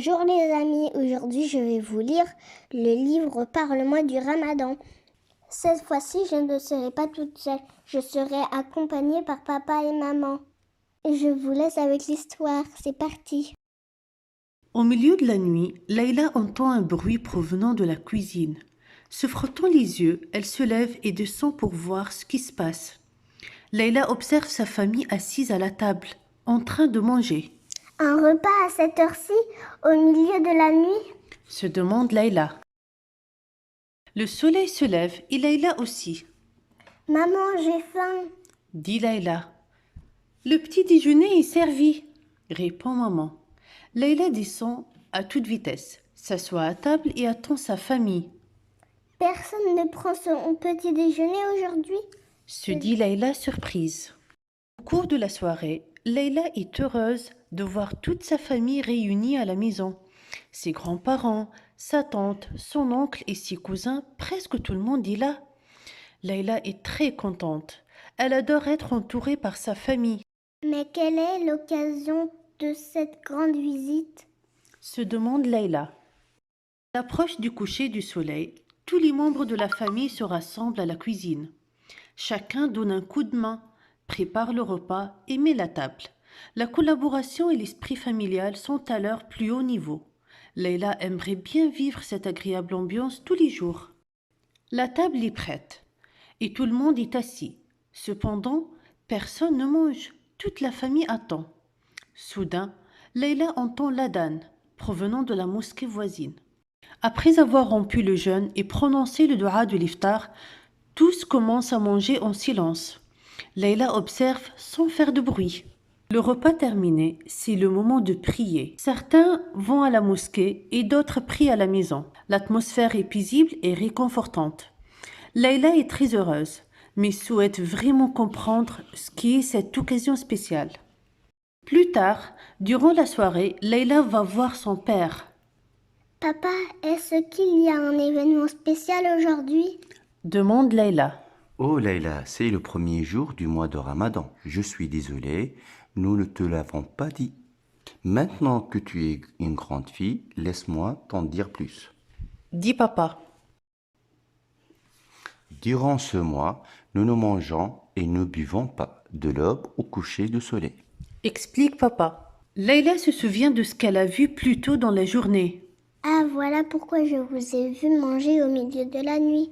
Bonjour les amis, aujourd'hui je vais vous lire le livre Parle-moi du Ramadan. Cette fois-ci je ne serai pas toute seule, je serai accompagnée par papa et maman. Et je vous laisse avec l'histoire, c'est parti. Au milieu de la nuit, Layla entend un bruit provenant de la cuisine. Se frottant les yeux, elle se lève et descend pour voir ce qui se passe. Layla observe sa famille assise à la table, en train de manger. Un repas à cette heure-ci, au milieu de la nuit? Se demande Layla. Le soleil se lève et Layla aussi, Maman, j'ai faim. dit Layla. Le petit déjeuner est servi, répond maman. Layla descend à toute vitesse, s'assoit à table et attend sa famille. Personne ne prend son petit déjeuner aujourd'hui? Se dit Layla surprise. Au cours de la soirée, Layla est heureuse de voir toute sa famille réunie à la maison. Ses grands-parents, sa tante, son oncle et ses cousins, presque tout le monde est là. Layla est très contente. Elle adore être entourée par sa famille. Mais quelle est l'occasion de cette grande visite? Se demande Layla. À l'approche du coucher du soleil, tous les membres de la famille se rassemblent à la cuisine. Chacun donne un coup de main, prépare le repas et met la table. La collaboration et l'esprit familial sont à leur plus haut niveau. Layla aimerait bien vivre cette agréable ambiance tous les jours. La table est prête et tout le monde est assis. Cependant, personne ne mange. Toute la famille attend. Soudain, Layla entend l'adhan, provenant de la mosquée voisine. Après avoir rompu le jeûne et prononcé le dua de l'iftar, tous commencent à manger en silence. Layla observe sans faire de bruit. Le repas terminé, c'est le moment de prier. Certains vont à la mosquée et d'autres prient à la maison. L'atmosphère est paisible et réconfortante. Layla est très heureuse, mais souhaite vraiment comprendre ce qui est cette occasion spéciale. Plus tard, durant la soirée, Layla va voir son père. Papa, est-ce qu'il y a un événement spécial aujourd'hui? Demande Layla. Oh Layla, c'est le premier jour du mois de Ramadan. Je suis désolé, nous ne te l'avons pas dit. Maintenant que tu es une grande fille, laisse-moi t'en dire plus. Dit papa. Durant ce mois, nous ne mangeons et ne buvons pas de l'aube au coucher du soleil. Explique papa. Layla se souvient de ce qu'elle a vu plus tôt dans la journée. Ah, voilà pourquoi je vous ai vu manger au milieu de la nuit.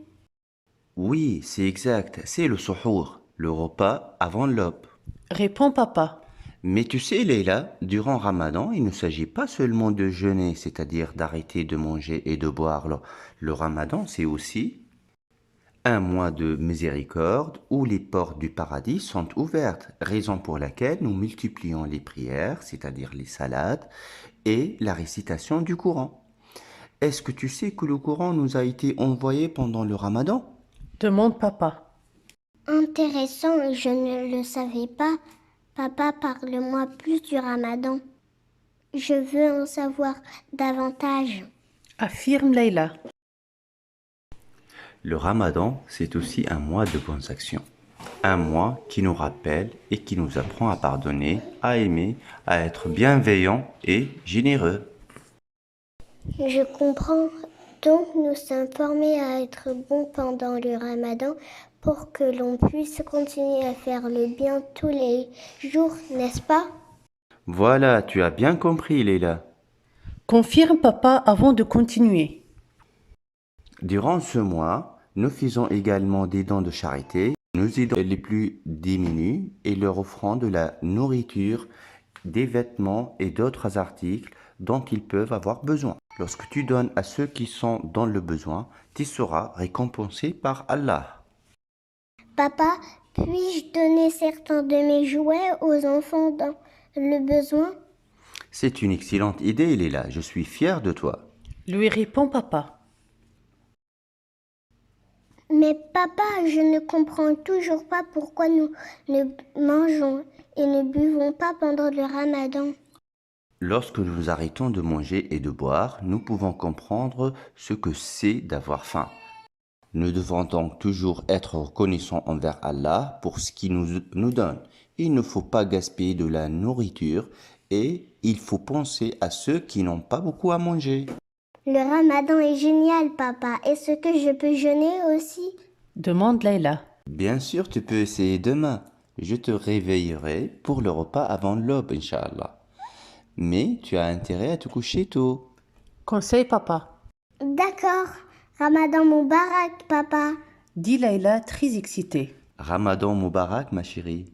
Oui, c'est exact, c'est le suhour, le repas avant l'aube. Répond papa. Mais tu sais, Leïla, durant Ramadan, il ne s'agit pas seulement de jeûner, c'est-à-dire d'arrêter de manger et de boire. Le Ramadan, c'est aussi un mois de miséricorde où les portes du paradis sont ouvertes, raison pour laquelle nous multiplions les prières, c'est-à-dire les salades, et la récitation du Coran. Est-ce que tu sais que le Coran nous a été envoyé pendant le Ramadan? Demande papa. Intéressant, je ne le savais pas. Papa, parle-moi plus du Ramadan. Je veux en savoir davantage. Affirme Layla. Le Ramadan, c'est aussi un mois de bonnes actions. Un mois qui nous rappelle et qui nous apprend à pardonner, à aimer, à être bienveillant et généreux. Je comprends. Donc nous sommes formés à être bons pendant le Ramadan pour que l'on puisse continuer à faire le bien tous les jours, n'est-ce pas? Voilà, tu as bien compris, Leila. Confirme papa avant de continuer. Durant ce mois, nous faisons également des dons de charité. Nous aidons les plus démunis et leur offrons de la nourriture, des vêtements et d'autres articles dont ils peuvent avoir besoin. Lorsque tu donnes à ceux qui sont dans le besoin, tu seras récompensé par Allah. Papa, puis-je donner certains de mes jouets aux enfants dans le besoin? C'est une excellente idée, Leila. Je suis fier de toi. Lui répond papa. Mais papa, je ne comprends toujours pas pourquoi nous ne mangeons et ne buvons pas pendant le Ramadan. Lorsque nous arrêtons de manger et de boire, nous pouvons comprendre ce que c'est d'avoir faim. Nous devons donc toujours être reconnaissants envers Allah pour ce qu'il nous donne. Il ne faut pas gaspiller de la nourriture et il faut penser à ceux qui n'ont pas beaucoup à manger. Le ramadan est génial, papa. Est-ce que je peux jeûner aussi? demande Leïla. Bien sûr, tu peux essayer demain. Je te réveillerai pour le repas avant l'aube, Inch'Allah. Mais tu as intérêt à te coucher tôt. Conseille papa, D'accord. Ramadan Moubarak, papa. dit Leïla très excitée. Ramadan Moubarak, ma chérie.